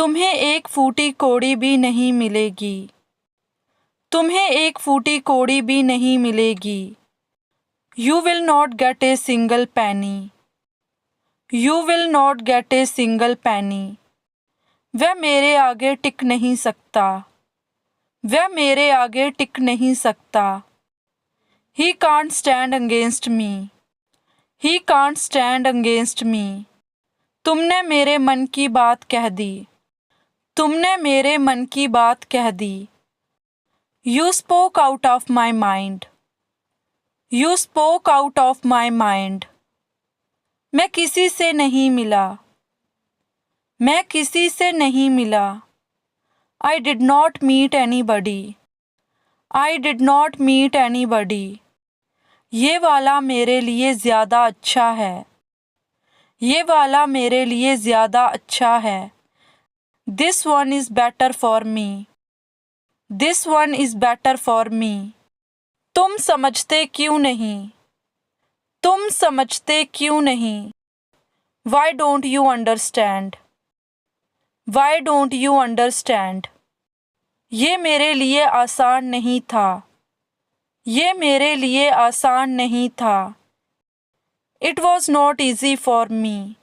तुम्हें एक फूटी कौड़ी भी नहीं मिलेगी। तुम्हें एक फूटी कौड़ी भी नहीं मिलेगी। You will not get a single penny. You will not get a single penny. वह मेरे आगे टिक नहीं सकता। वह मेरे आगे टिक नहीं सकता। He can't stand against me. He can't stand against me. तुमने मेरे मन की बात कह दी। तुमने मेरे मन की बात कह दी। You spoke out of my mind. You spoke out of my mind. मैं किसी से नहीं मिला। मैं किसी से नहीं मिला। I did not meet anybody. I did not meet anybody. ये वाला मेरे लिए ज़्यादा अच्छा है। ये वाला मेरे लिए ज़्यादा अच्छा है। This one is better for me. This one is better for me. तुम समझते क्यों नहीं? तुम समझते क्यों नहीं? Why don't you understand? Why don't you understand? ये मेरे लिए आसान नहीं था। ये मेरे लिए आसान नहीं था। It was not easy for me.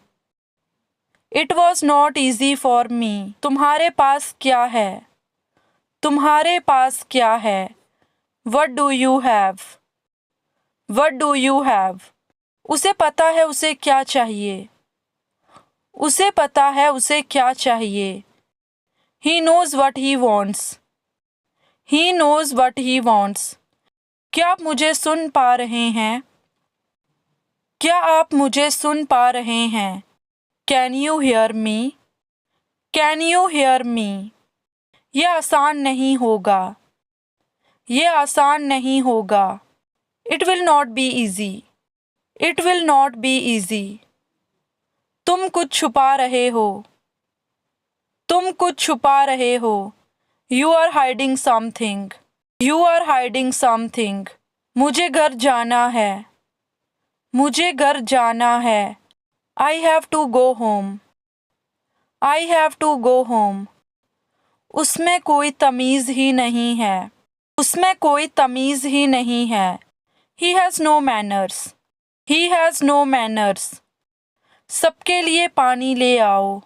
It was not easy for me. तुम्हारे पास क्या है? तुम्हारे पास क्या है? What do you have? What do you have? उसे पता है उसे क्या चाहिए। उसे पता है उसे क्या चाहिए। He knows what he wants. He knows what he wants. क्या आप मुझे सुन पा रहे हैं? क्या आप मुझे सुन पा रहे हैं? Can you hear me? Can you hear me? ये आसान नहीं होगा। ये आसान नहीं होगा। It will not be easy. It will not be easy. तुम कुछ छुपा रहे हो। तुम कुछ छुपा रहे हो। You are hiding something. You are hiding something. मुझे घर जाना है। मुझे घर जाना है। I have to go home. I have to go home. उसमें कोई तमीज़ ही नहीं है। उसमें कोई तमीज़ ही नहीं है। He has no manners. He has no manners. सबके लिए पानी ले आओ।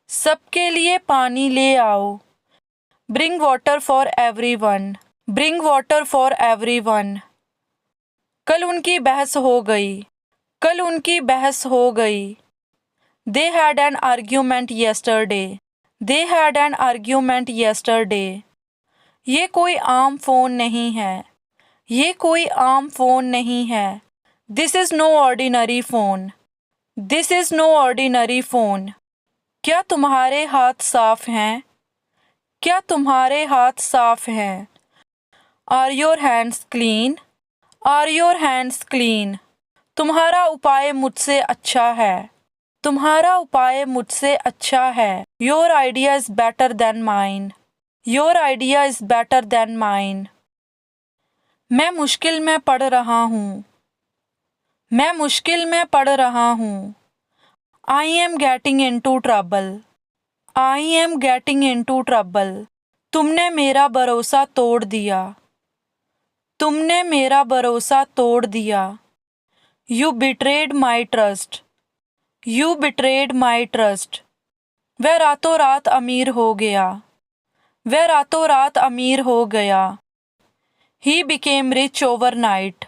सबके लिए पानी ले आओ। Bring water for everyone. Bring water for everyone. कल उनकी बहस हो गई। कल उनकी बहस हो गई। They had an argument yesterday. They had an argument yesterday. ये कोई आम फ़ोन नहीं है। ये कोई आम फ़ोन नहीं है। This is no ordinary phone. This is no ordinary phone. क्या तुम्हारे हाथ साफ हैं? क्या तुम्हारे हाथ साफ हैं? Are your hands clean? Are your hands clean? तुम्हारा उपाय मुझसे अच्छा है। तुम्हारा उपाय मुझसे अच्छा है। Your idea is better than mine. Your idea is better than mine. मैं मुश्किल में पड़ रहा हूँ। मैं मुश्किल में पड़ रहा हूँ। I am getting into trouble. I am getting into trouble. तुमने मेरा भरोसा तोड़ दिया। तुमने मेरा भरोसा तोड़ दिया। You betrayed my trust. You betrayed my trust. वह रातों रात अमीर हो गया। वह रातों रात अमीर हो गया। He became rich overnight.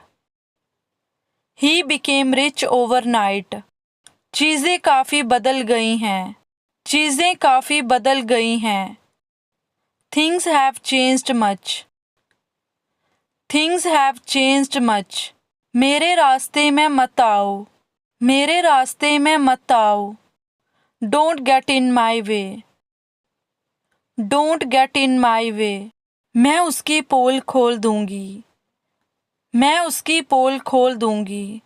He became rich overnight. चीज़ें काफ़ी बदल गई हैं। चीज़ें काफ़ी बदल गई हैं। Things have changed much. Things have changed much. मेरे रास्ते में मत आओ। मेरे रास्ते में मत आओ। Don't get in my way. Don't get in my way. मैं उसकी पोल खोल दूंगी। मैं उसकी पोल खोल दूंगी।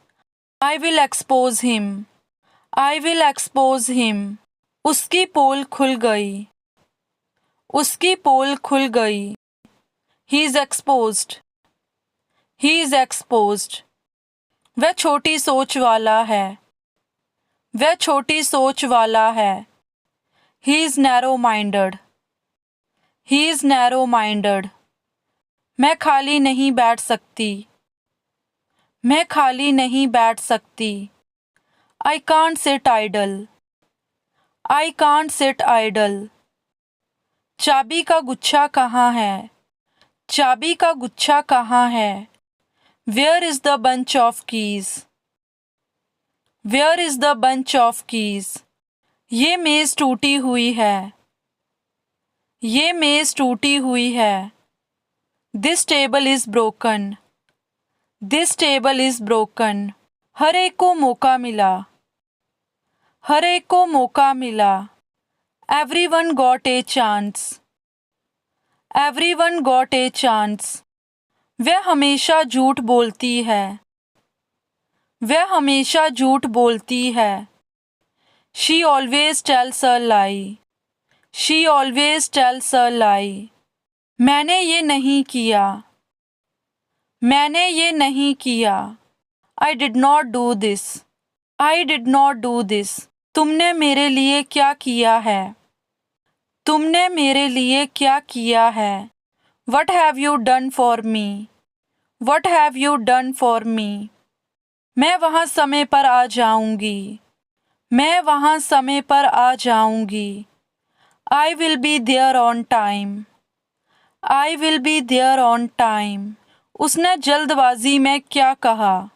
I will expose him. I will expose him. उसकी पोल खुल गई। उसकी पोल खुल गई। He is exposed. He is exposed. वह छोटी सोच वाला है। वह छोटी सोच वाला है। He is narrow-minded. He is narrow-minded. मैं खाली नहीं बैठ सकती. मैं खाली नहीं बैठ सकती. I can't sit idle. I can't sit idle. चाबी का गुच्छा कहाँ है? चाबी का गुच्छा कहाँ है? Where is the bunch of keys? Where is the bunch of keys? ये मेज़ टूटी हुई है. ये मेज़ टूटी हुई है. This table is broken. This table is broken. हर एक को मौका मिला. हर एक को मौका मिला. Everyone got a chance. Everyone got a chance. वह हमेशा झूठ बोलती है. वह हमेशा झूठ बोलती है. She always tells a lie. She always tells a lie. मैंने ये नहीं किया. मैंने ये नहीं किया. I did not do this. I did not do this. तुमने मेरे लिए क्या किया है? तुमने मेरे लिए क्या किया है? What have you done for me? What have you done for me? मैं वहाँ समय पर आ जाऊंगी. मैं वहाँ समय पर आ जाऊंगी. I will be there on time. I will be there on time. उसने जल्दबाजी में क्या कहा?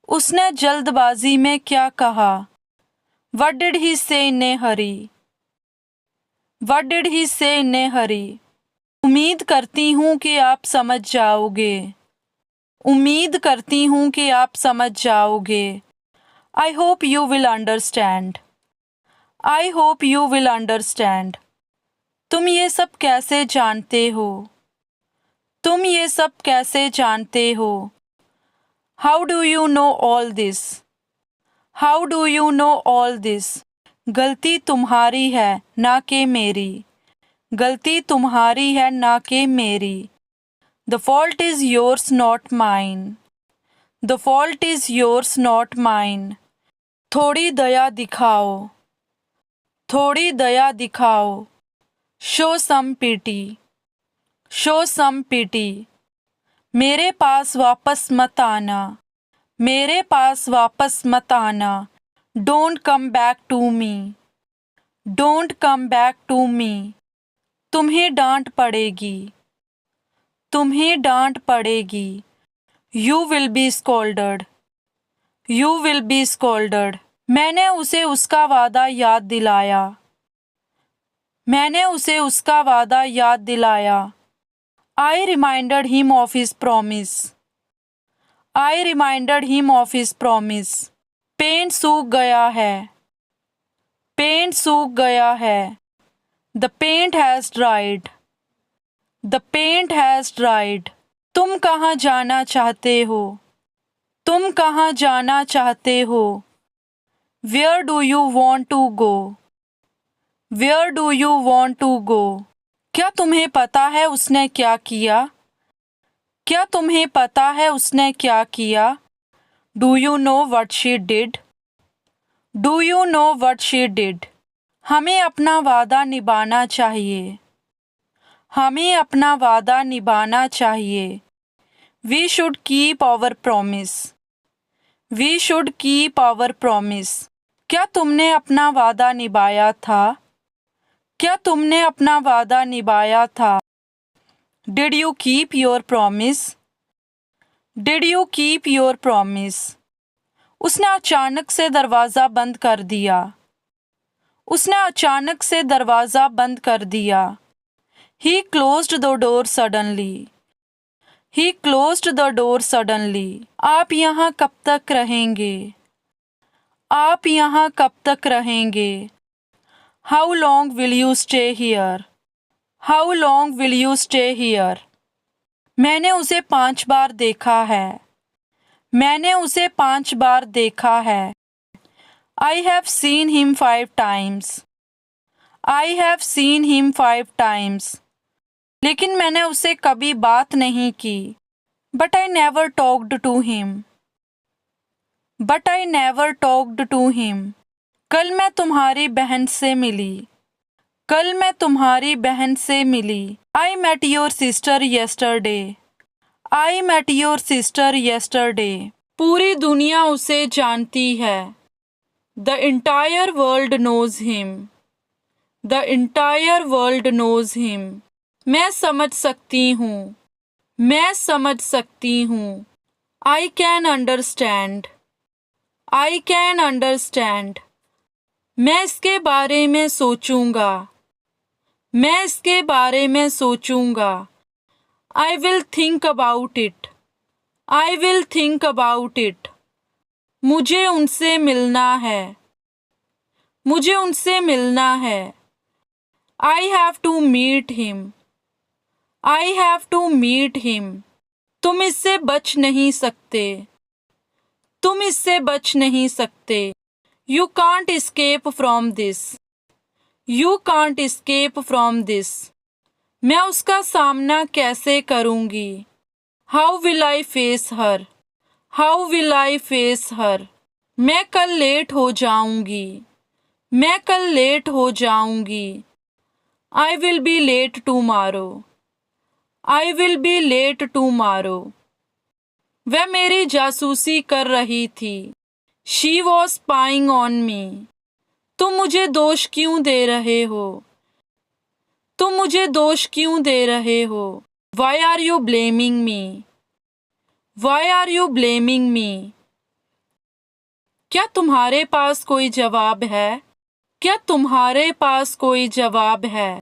उसने जल्दबाजी में क्या कहा? What did he say in a hurry? What did he say in a hurry? उम्मीद करती हूँ कि आप समझ जाओगे. उम्मीद करती हूँ कि आप समझ जाओगे. I hope you will understand. I hope you will understand. तुम ये सब कैसे जानते हो? तुम ये सब कैसे जानते हो? How do you know all this? How do you know all this? गलती तुम्हारी है ना कि मेरी. गलती तुम्हारी है ना कि मेरी. The fault is yours, not mine. The fault is yours, not mine. थोड़ी दया दिखाओ. थोड़ी दया दिखाओ. Show some pity. Show some pity. मेरे पास वापस मत आना. मेरे पास वापस मत आना. Don't come back to me. Don't come back to me. तुम्हें डांट पड़ेगी. तुम्हें डांट पड़ेगी. You will be scolded. You will be scolded. मैंने उसे उसका वादा याद दिलाया. मैंने उसे उसका वादा याद दिलाया. I reminded him of his promise. I reminded him of his promise. Paint सूख गया है. पेंट सूख गया है. The paint has dried. The paint has dried. तुम कहाँ जाना चाहते हो? तुम कहाँ जाना चाहते हो? Where do you want to go? Where do you want to go? क्या तुम्हें पता है उसने क्या किया? क्या तुम्हें पता है उसने क्या किया? Do you know what she did? Do you know what she did? हमें अपना वादा निभाना चाहिए. हमें अपना वादा निभाना चाहिए. We should keep our promise. We should keep our promise. क्या तुमने अपना वादा निभाया था? क्या तुमने अपना वादा निभाया था? Did you keep your promise? Did you keep your promise? उसने अचानक से दरवाज़ा बंद कर दिया. उसने अचानक से दरवाज़ा बंद कर दिया. He closed the door suddenly. He closed the door suddenly. आप यहाँ कब तक रहेंगे? आप यहाँ कब तक रहेंगे? How long will you stay here? How long will you stay here? मैंने उसे 5 बार देखा है. मैंने उसे 5 बार देखा है. I have seen him 5 times. I have seen him 5 times. लेकिन मैंने उससे कभी बात नहीं की. But I never talked to him. But I never talked to him. कल मैं तुम्हारी बहन से मिली. कल मैं तुम्हारी बहन से मिली। I met your sister yesterday. I met your sister yesterday. पूरी दुनिया उसे जानती है। The entire world knows him. The entire world knows him. मैं समझ सकती हूँ। मैं समझ सकती हूँ। I can understand. I can understand. मैं इसके बारे में सोचूंगा। मैं इसके बारे में सोचूंगा। I will think about it. I will think about it. मुझे उनसे मिलना है। मुझे उनसे मिलना है। I have to meet him. I have to meet him. तुम इससे बच नहीं सकते। तुम इससे बच नहीं सकते। You can't escape from this. You can't escape from this. मैं उसका सामना कैसे करूंगी? How will I face her. How will I face her. मैं कल लेट हो जाऊंगी। मैं कल लेट हो जाऊंगी। I will be late tomorrow. I will be late tomorrow. वह मेरी जासूसी कर रही थी। She was spying on me. तुम मुझे दोष क्यों दे रहे हो? तुम मुझे दोष क्यों दे रहे हो? Why are you blaming me? Why are you blaming me? क्या तुम्हारे पास कोई जवाब है? क्या तुम्हारे पास कोई जवाब है?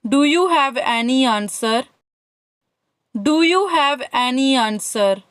Do you have any answer? Do you have any answer?